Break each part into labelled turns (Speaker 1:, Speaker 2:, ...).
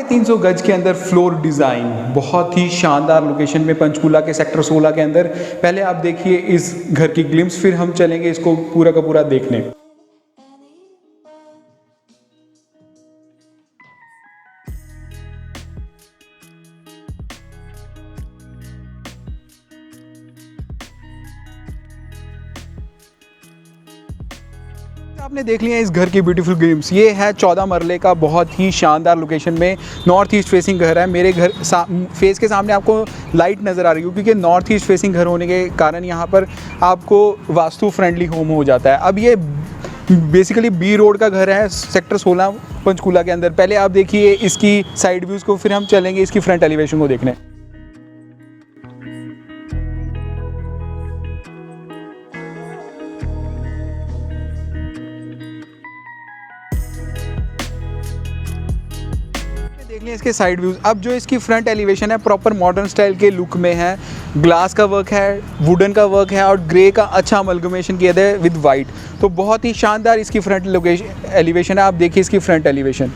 Speaker 1: 350 गज के अंदर फ्लोर डिज़ाइन, बहुत ही शानदार लोकेशन में पंचकूला के सेक्टर 16 के अंदर। पहले आप देखिए इस घर की ग्लिम्स, फिर हम चलेंगे इसको पूरा का पूरा देखने। आपने देख लिया इस घर की ब्यूटीफुल ग्लिम्स। ये है 14 मरले का बहुत ही शानदार लोकेशन में नॉर्थ ईस्ट फेसिंग घर है। मेरे घर फेस के सामने आपको लाइट नज़र आ रही है क्योंकि नॉर्थ ईस्ट फेसिंग घर होने के कारण यहाँ पर आपको वास्तु फ्रेंडली होम हो जाता है। अब ये बेसिकली बी रोड का घर है सेक्टर 16 पंचकूला के अंदर। पहले आप देखिए इसकी साइड व्यूज़ को, फिर हम चलेंगे इसकी फ्रंट एलिवेशन को देखने। देख लें इसके साइड व्यूज़। अब जो इसकी फ्रंट एलिवेशन है प्रॉपर मॉडर्न स्टाइल के लुक में है। ग्लास का वर्क है, वुडन का वर्क है और ग्रे का अच्छा अमलगमेशन किया है विद वाइट। तो बहुत ही शानदार इसकी फ्रंट एलिवेशन है। आप देखिए इसकी फ्रंट एलिवेशन।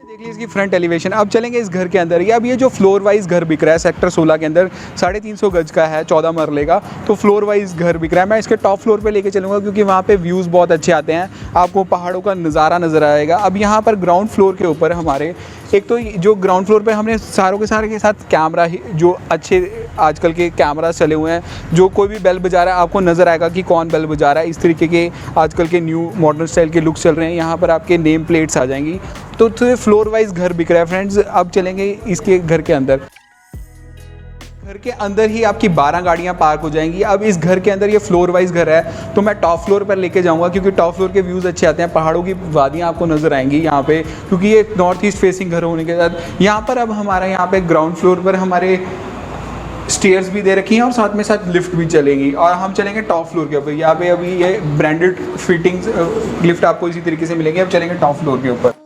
Speaker 1: देखिए इसकी फ्रंट एलिवेशन। अब चलेंगे इस घर के अंदर। अब ये जो फ्लोर वाइज घर बिक रहा है सेक्टर 16 के अंदर 350 गज का है, 14 मरले का। तो फ्लोर वाइज घर बिक रहा है। मैं इसके टॉप फ्लोर पे लेके चलूँगा क्योंकि वहाँ पे व्यूज़ बहुत अच्छे आते हैं, आपको पहाड़ों का नज़ारा नज़र आएगा। अब यहाँ पर ग्राउंड फ्लोर के ऊपर हमारे एक तो जो ग्राउंड फ्लोर पे हमने सारों के सारे के साथ कैमरा ही, जो अच्छे आजकल के कैमरा चले हुए हैं, जो कोई भी बेल बजा रहा है आपको नज़र आएगा कि कौन बेल बजा रहा है। इस तरीके के आजकल के न्यू मॉडर्न स्टाइल के लुक चल रहे हैं। यहाँ पर आपके नेम प्लेट्स आ जाएंगी। तो फ्लोर वाइज घर बिक रहा है फ्रेंड्स। अब चलेंगे इसके घर के अंदर। घर के अंदर ही आपकी 12 गाड़ियां पार्क हो जाएंगी। अब इस घर के अंदर ये फ्लोर वाइज घर है तो मैं टॉप फ्लोर पर लेके जाऊंगा क्योंकि टॉप फ्लोर के व्यूज़ अच्छे आते हैं। पहाड़ों की वादियां आपको नज़र आएंगी यहाँ पे क्योंकि ये नॉर्थ ईस्ट फेसिंग घर होने के साथ। यहाँ पर अब हमारा यहाँ पे ग्राउंड फ्लोर पर हमारे स्टेयर्स भी दे रखी हैं और साथ में साथ लिफ्ट भी चलेंगी। और हम चलेंगे टॉप फ्लोर के ऊपर। यहाँ पे अभी ये ब्रांडेड फिटिंग्स लिफ्ट आपको इसी तरीके से मिलेंगे। अब चलेंगे टॉप फ्लोर के ऊपर।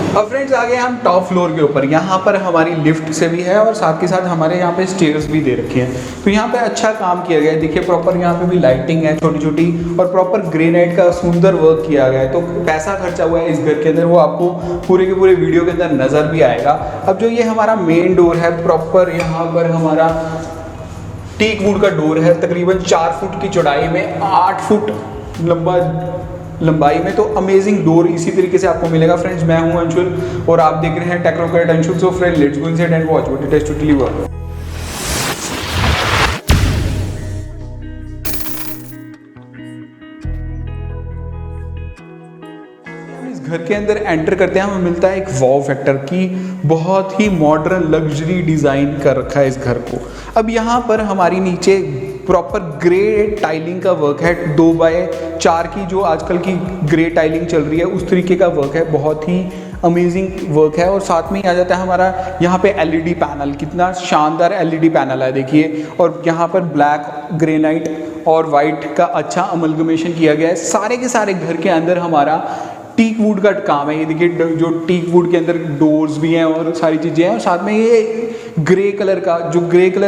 Speaker 1: अब फ्रेंड्स आ गए हम टॉप फ्लोर के ऊपर। यहाँ पर हमारी लिफ्ट से भी है और साथ के साथ हमारे यहाँ पे स्टेयर्स भी दे रखी हैं। तो यहाँ पे अच्छा काम किया गया है। देखिए प्रॉपर यहाँ पे भी लाइटिंग है छोटी छोटी और प्रॉपर ग्रेनाइट का सुंदर वर्क किया गया है। तो पैसा खर्चा हुआ है इस घर के अंदर, वो आपको पूरे के पूरे वीडियो के अंदर नज़र भी आएगा। अब जो ये हमारा मेन डोर है प्रॉपर यहाँ पर हमारा टीक वुड का डोर है, तकरीबन 4 फुट की चौड़ाई में 8 फुट लंबाई में। तो अमेजिंग डोर इसी तरीके से आपको मिलेगा फ्रेंड्स। मैं हूं अंशुल और आप देख रहे हैं technocrat Anshul. So friend let's go inside and watch what it has to deliver. घर के अंदर एंटर करते हैं हमें मिलता है एक वाव फैक्टर की बहुत ही मॉडर्न लग्जरी डिज़ाइन कर रखा है इस घर को। अब यहाँ पर हमारी नीचे प्रॉपर ग्रे टाइलिंग का वर्क है। 2x4 की जो आजकल की ग्रे टाइलिंग चल रही है उस तरीके का वर्क है। बहुत ही अमेजिंग वर्क है। और साथ में ही आ जाता है हमारा यहाँ पे एलईडी पैनल। कितना शानदार एलईडी पैनल है देखिए। और यहाँ पर ब्लैक, ग्रेनाइट और वाइट का अच्छा अमलगमेशन किया गया है। सारे के सारे घर के अंदर हमारा टीक वुड का काम है। ये देखिए जो टीक वुड के अंदर डोर्स भी हैं और सारी चीज़ें हैं। और साथ में ये ग्रे कलर का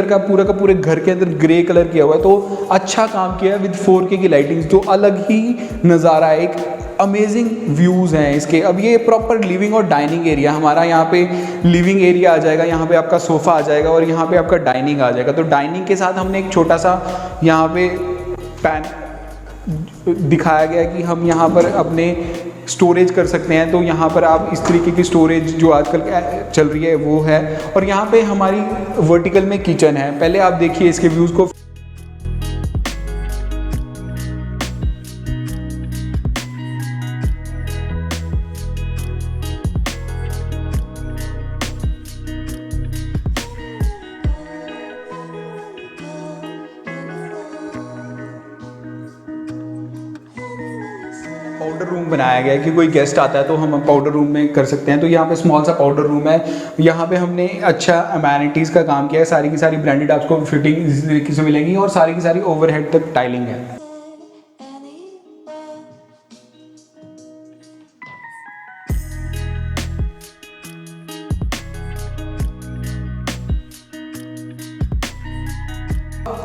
Speaker 1: का पूरे घर के अंदर ग्रे कलर किया हुआ है। तो अच्छा काम किया है विद 4K की लाइटिंग, जो अलग ही नज़ारा है। एक अमेजिंग व्यूज़ हैं इसके। अब ये प्रॉपर लिविंग और डाइनिंग एरिया हमारा, यहाँ पे लिविंग एरिया आ जाएगा, यहाँ पे आपका सोफ़ा आ जाएगा और यहाँ पे आपका डाइनिंग आ जाएगा। तो डाइनिंग के साथ हमने एक छोटा सा यहाँ पे पैन दिखाया गया कि हम यहाँ पर अपने स्टोरेज कर सकते हैं। तो यहाँ पर आप इस तरीके की स्टोरेज जो आजकल चल रही है वो है। और यहाँ पे हमारी वर्टिकल में किचन है। पहले आप देखिए इसके व्यूज़ को। पाउडर रूम बनाया गया है कि कोई गेस्ट आता है तो हम पाउडर रूम में कर सकते हैं। तो यहाँ पे स्मॉल सा पाउडर रूम है। यहाँ पे हमने अच्छा अमेनिटीज़ का काम किया है। सारी की सारी ब्रांडेड आपको फिटिंग इसी तरीके से मिलेंगी और सारी की सारी ओवरहेड तक टाइलिंग है।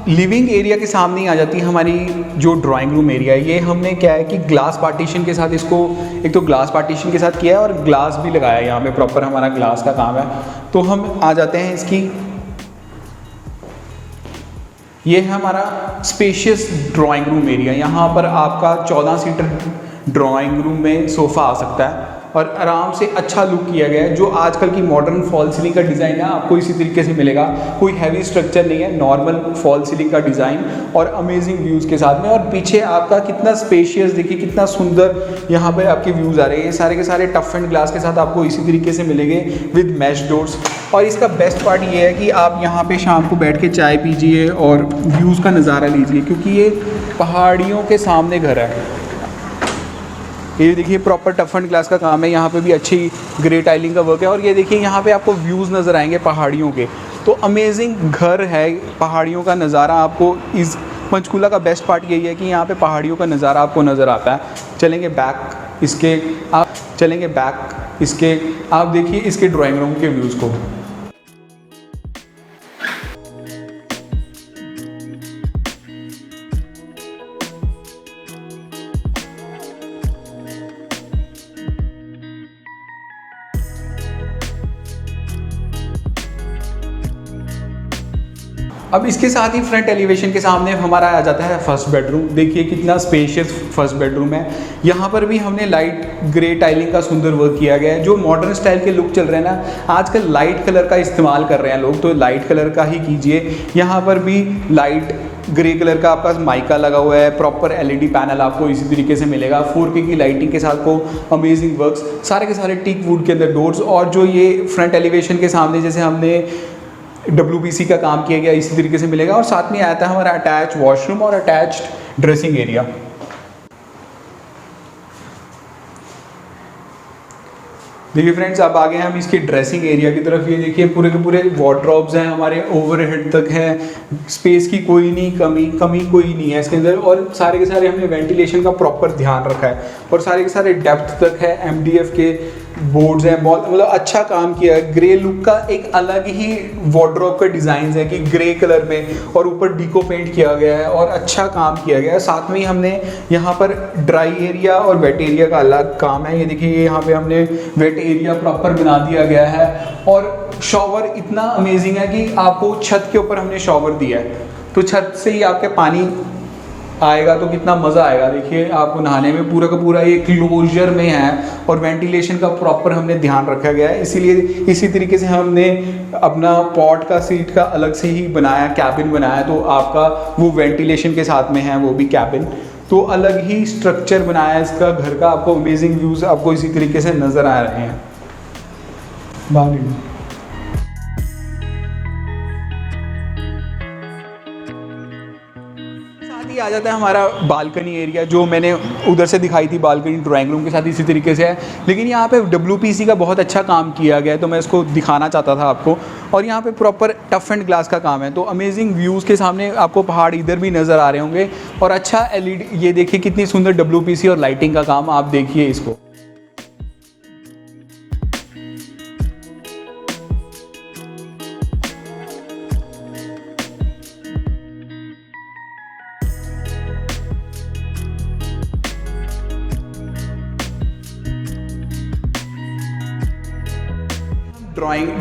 Speaker 1: लिविंग एरिया के सामने ही आ जाती है हमारी जो ड्राइंग रूम एरिया है। ये हमने क्या है कि ग्लास पार्टीशन के साथ इसको, एक तो ग्लास पार्टीशन के साथ किया है और ग्लास भी लगाया है यहाँ पे, प्रॉपर हमारा ग्लास का काम है। तो हम आ जाते हैं इसकी, ये है हमारा स्पेशियस ड्राइंग रूम एरिया। यहाँ पर आपका 14 सीटर ड्राइंग रूम में सोफ़ा आ सकता है और आराम से अच्छा लुक किया गया है। जो आजकल की मॉडर्न फॉल सीलिंग का डिज़ाइन है आपको इसी तरीके से मिलेगा, कोई हैवी स्ट्रक्चर नहीं है, नॉर्मल फॉल सीलिंग का डिज़ाइन और अमेजिंग व्यूज़ के साथ में। और पीछे आपका कितना स्पेशियस, देखिए कितना सुंदर यहाँ पे आपके व्यूज़ आ रहे हैं। ये सारे के सारे टफ एंड ग्लास के साथ आपको इसी तरीके से मिलेंगे विद मैश डोर्स। और इसका बेस्ट पार्ट ये है कि आप यहाँ पे शाम को बैठ के चाय पीजिए और व्यूज़ का नज़ारा लीजिए, क्योंकि ये पहाड़ियों के सामने घर है। ये देखिए प्रॉपर टफ एंड ग्लास का काम है, यहाँ पे भी अच्छी ग्रे टाइलिंग का वर्क है। और ये देखिए यहाँ पे आपको व्यूज़ नज़र आएंगे पहाड़ियों के, तो अमेजिंग घर है, पहाड़ियों का नज़ारा आपको। इस पंचकूला का बेस्ट पार्ट यही है कि यहाँ पे पहाड़ियों का नज़ारा आपको नज़र आता है। चलेंगे बैक इसके, आप देखिए इसके ड्राइंग रूम के व्यूज़ को। अब इसके साथ ही फ्रंट एलिवेशन के सामने हमारा आ जाता है फर्स्ट बेडरूम। देखिए कितना स्पेशियस फर्स्ट बेडरूम है। यहाँ पर भी हमने लाइट ग्रे टाइलिंग का सुंदर वर्क किया गया है। जो मॉडर्न स्टाइल के लुक चल रहे हैं ना आजकल, लाइट कलर का इस्तेमाल कर रहे हैं लोग, तो लाइट कलर का ही कीजिए। यहाँ पर भी लाइट ग्रे कलर का आपका माइका लगा हुआ है, प्रॉपर एलईडी पैनल आपको इसी तरीके से मिलेगा। 4K की लाइटिंग के साथ को अमेजिंग वर्क्स, सारे के सारे टीक वुड के अंदर डोर्स। और जो ये फ्रंट एलिवेशन के सामने जैसे हमने WPC का काम किया गया इसी तरीके से मिलेगा। और साथ में आता है हमारा अटैच वॉशरूम और अटैच्ड ड्रेसिंग एरिया। देखिए फ्रेंड्स, अब आगे हम इसके ड्रेसिंग एरिया की तरफ। ये देखिए पूरे के पूरे वार्डरोब्स हैं हमारे, ओवरहेड तक है, स्पेस की कोई नहीं कमी कोई नहीं है इसके अंदर। और सारे के सारे हमने वेंटिलेशन का प्रॉपर ध्यान रखा है और सारे के सारे डेप्थ तक है। MDF के बोर्ड्स हैं, बहुत मतलब अच्छा काम किया है। ग्रे लुक का एक अलग ही वार्डरोब का डिज़ाइन है कि ग्रे कलर में और ऊपर डीको पेंट किया गया है और अच्छा काम किया गया है। साथ में ही हमने यहाँ पर ड्राई एरिया और वेट एरिया का अलग काम है। ये देखिए यहाँ पे हमने वेट एरिया प्रॉपर बना दिया गया है। और शॉवर इतना अमेजिंग है कि आपको छत के ऊपर हमने शॉवर दिया है, तो छत से ही आपके पानी आएगा तो कितना मज़ा आएगा। देखिए आपको नहाने में पूरा का पूरा ये क्लोजर में है और वेंटिलेशन का प्रॉपर हमने ध्यान रखा गया है। इसीलिए इसी तरीके से हमने अपना पॉट का सीट का अलग से ही बनाया, कैबिन बनाया, तो आपका वो वेंटिलेशन के साथ में है वो भी कैबिन, तो अलग ही स्ट्रक्चर बनाया है इसका घर का। आपको अमेजिंग व्यूज़ आपको इसी तरीके से नज़र आ रहे हैं। आ जाता है हमारा बालकनी एरिया, जो मैंने उधर से दिखाई थी बालकनी ड्राइंग रूम के साथ इसी तरीके से है। लेकिन यहाँ पे WPC का बहुत अच्छा काम किया गया है, तो मैं इसको दिखाना चाहता था आपको। और यहाँ पे प्रॉपर टफ एंड ग्लास का काम है, तो अमेजिंग व्यूज़ के सामने आपको पहाड़ इधर भी नज़र आ रहे होंगे। और अच्छा LED, ये देखिए कितनी सुंदर WPC और लाइटिंग का काम, आप देखिए इसको।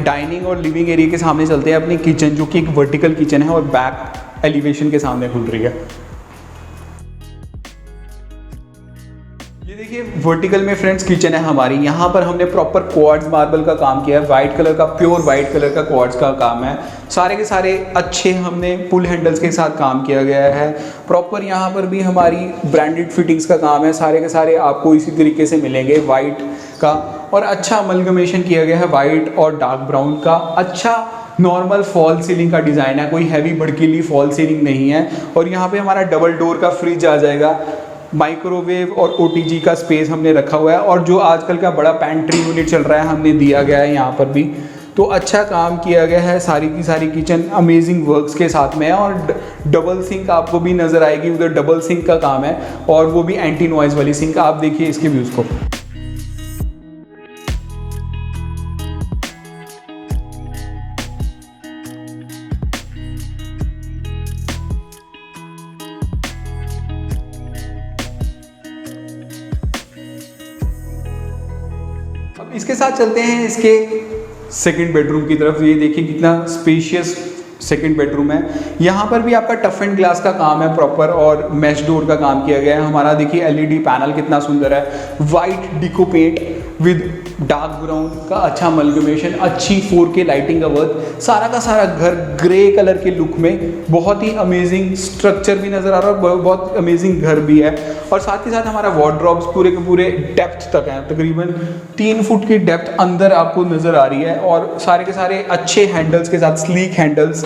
Speaker 1: डाइनिंग और लिविंग एरिया के सामने चलते हैं अपनी किचन, जो कि एक वर्टिकल किचन है और बैक एलिवेशन के सामने खुल रही है। ये देखिए वर्टिकल में फ्रेंड्स किचन है हमारी। यहाँ पर हमने प्रॉपर क्वार्ट्ज मार्बल का काम किया है, वाइट कलर का, प्योर वाइट कलर का क्वार्ट्ज का काम है। सारे के सारे अच्छे हमने पुल हैंडल्स के साथ काम किया गया है। प्रॉपर यहाँ पर भी हमारी ब्रांडेड फिटिंग्स का काम है। सारे के सारे आपको इसी तरीके से मिलेंगे वाइट का, और अच्छा अमलगमेशन किया गया है वाइट और डार्क ब्राउन का। अच्छा नॉर्मल फॉल सीलिंग का डिज़ाइन है, कोई हैवी भड़कीली फॉल सीलिंग नहीं है। और यहाँ पे हमारा डबल डोर का फ्रिज आ जाएगा, माइक्रोवेव और OTG का स्पेस हमने रखा हुआ है। और जो आजकल का बड़ा पैंट्री यूनिट चल रहा है हमने दिया गया है यहाँ पर भी, तो अच्छा काम किया गया है। सारी की सारी किचन अमेजिंग वर्क्स के साथ में है। और डबल सिंक आपको भी नज़र आएगी, उधर डबल सिंक का काम है और वो भी एंटी नॉइज़ वाली सिंक। आप देखिए इसके व्यूज़ को। इसके साथ चलते हैं इसके सेकंड बेडरूम की तरफ। ये देखिए कितना स्पेशियस सेकंड बेडरूम है। यहाँ पर भी आपका टफ एंड ग्लास का काम है प्रॉपर, और मैश डोर का काम किया गया है। हमारा देखिए एलईडी पैनल कितना सुंदर है, white deco paint with dark brown का अच्छा अमलगमेशन, अच्छी 4K लाइटिंग का वर्क, सारा का सारा घर ग्रे कलर के लुक में बहुत ही अमेजिंग स्ट्रक्चर भी नज़र आ रहा है और बहुत अमेजिंग घर भी है। और साथ ही साथ हमारा वार्डरोब्स पूरे के पूरे डेप्थ तक हैं, तकरीबन 3 फुट की डेप्थ अंदर आपको नज़र आ रही है, और सारे के सारे अच्छे हैंडल्स के साथ, स्लीक हैंडल्स,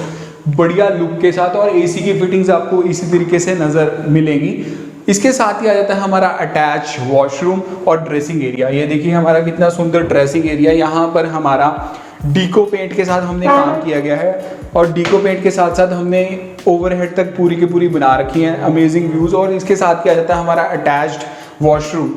Speaker 1: बढ़िया लुक के साथ, और एसी की फिटिंग्स आपको इसी तरीके से नज़र मिलेंगी। इसके साथ ही आ जाता है हमारा अटैच वॉशरूम और ड्रेसिंग एरिया। ये देखिए हमारा कितना सुंदर ड्रेसिंग एरिया। यहाँ पर हमारा डीको पेंट के साथ हमने काम किया गया है, और डीको पेंट के साथ साथ हमने ओवरहेड तक पूरी की पूरी बना रखी है, अमेजिंग व्यूज़। और इसके साथ क्या जाता है हमारा अटैच्ड वॉशरूम।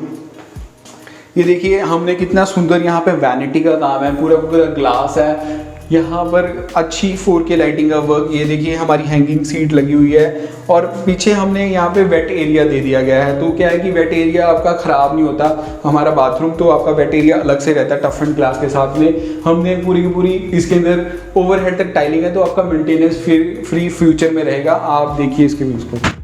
Speaker 1: ये देखिए हमने कितना सुंदर यहाँ पे वैनिटी का काम है, पूरा पूरा ग्लास है, यहाँ पर अच्छी 4K लाइटिंग का वर्क। ये देखिए हमारी हैंगिंग सीट लगी हुई है, और पीछे हमने यहाँ पे वेट एरिया दे दिया गया है। तो क्या है कि वेट एरिया आपका ख़राब नहीं होता, हमारा बाथरूम तो आपका वेट एरिया अलग से रहता है टफ एंड ग्लास के साथ में। हमने पूरी की पूरी इसके अंदर ओवरहेड तक टाइलिंग है, तो आपका मेंटेनेंस फ्री फ्यूचर में रहेगा। आप देखिए इसके व्यूज़ को।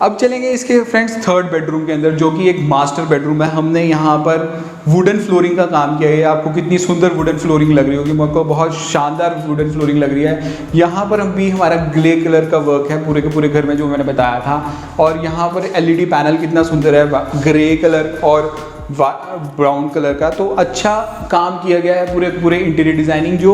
Speaker 1: अब चलेंगे इसके फ्रेंड्स थर्ड बेडरूम के अंदर, जो कि एक मास्टर बेडरूम है। हमने यहाँ पर वुडन फ्लोरिंग का काम किया है। आपको कितनी सुंदर वुडन फ्लोरिंग लग रही होगी, मेरे को बहुत शानदार वुडन फ्लोरिंग लग रही है। यहाँ पर हम भी हमारा ग्रे कलर का वर्क है पूरे के पूरे घर में, जो मैंने बताया था। और यहाँ पर एलईडी पैनल कितना सुंदर है, ग्रे कलर और ब्राउन कलर का। तो अच्छा काम किया गया है पूरे पूरे इंटीरियर डिज़ाइनिंग। जो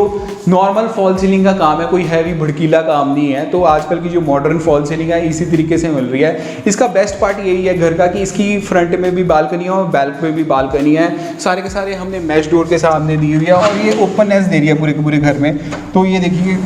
Speaker 1: नॉर्मल फॉल सीलिंग का काम है, कोई हैवी भड़कीला काम नहीं है। तो आजकल की जो मॉडर्न फॉल सीलिंग है इसी तरीके से मिल रही है। इसका बेस्ट पार्ट यही है घर का कि इसकी फ्रंट में भी बालकनी है और बैक में भी बालकनी है। सारे के सारे हमने मैश डोर के सामने दी हुई है, और ये ओपननेस दे रही है पूरे के पूरे घर में। तो ये देखिए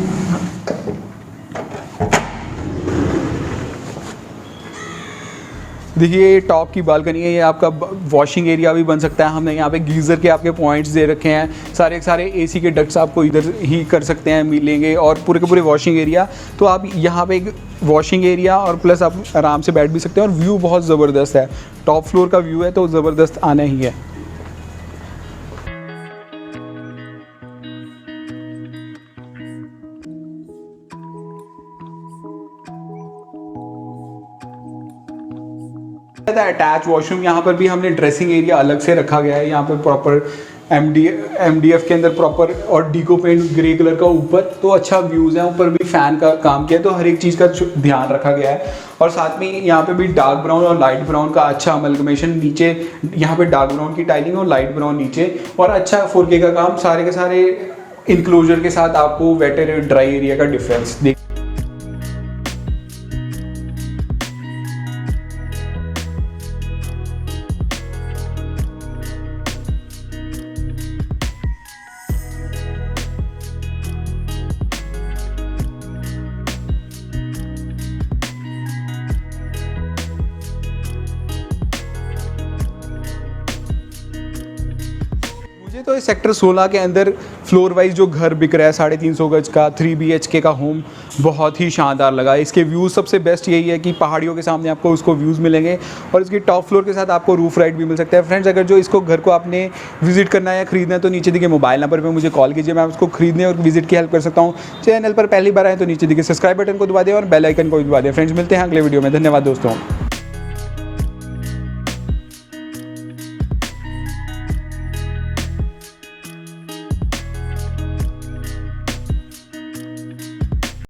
Speaker 1: देखिए टॉप की बालकनी है, ये आपका वॉशिंग एरिया भी बन सकता है। हमने यहाँ पे गीज़र के आपके पॉइंट्स दे रखे हैं, सारे के सारे एसी के डक्ट्स आपको इधर ही कर सकते हैं, मिलेंगे। और पूरे के पूरे वॉशिंग एरिया, तो आप यहाँ पे एक वॉशिंग एरिया और प्लस आप आराम से बैठ भी सकते हैं। और व्यू बहुत ज़बरदस्त है, टॉप फ्लोर का व्यू है, तो ज़बरदस्त आना ही है। अटैच वॉशरूम, यहाँ पर भी हमने ड्रेसिंग एरिया अलग से रखा गया है। यहाँ पर प्रॉपर MDF के अंदर प्रॉपर और डीको पेंट ग्रे कलर का ऊपर, तो अच्छा व्यूज़ है। ऊपर भी फैन का काम किया है, तो हर एक चीज़ का ध्यान रखा गया है। और साथ में यहाँ पे भी डार्क ब्राउन और लाइट ब्राउन का अच्छा अमलगमेशन, नीचे यहाँ पे डार्क ब्राउन की टाइलिंग और लाइट ब्राउन नीचे, और अच्छा 4K का काम। सारे के सारे इंक्लोजर के साथ आपको वेट और ड्राई एरिया का डिफरेंस देख। तो इस सेक्टर 16 के अंदर फ्लोर वाइज जो घर बिक रहा है 350 गज का 3 BHK का होम, बहुत ही शानदार लगा। इसके व्यूज़ सबसे बेस्ट यही है कि पहाड़ियों के सामने आपको उसको व्यूज़ मिलेंगे, और इसकी टॉप फ्लोर के साथ आपको रूफ राइड भी मिल सकता है। फ्रेंड्स, अगर जो इसको घर को आपने विजिट करना है या खरीदना है, तो नीचे दिखे मोबाइल नंबर पर मुझे कॉल कीजिए, मैं उसको खरीदने और विजिट की हेल्प कर सकता हूँ। चैनल पर पहली बार आए तो नीचे दिखे सब्सक्राइब बटन को दबा दें और बेल आइकन को भी दबा दें। फ्रेंड्स, मिलते हैं अगले वीडियो में। धन्यवाद दोस्तों।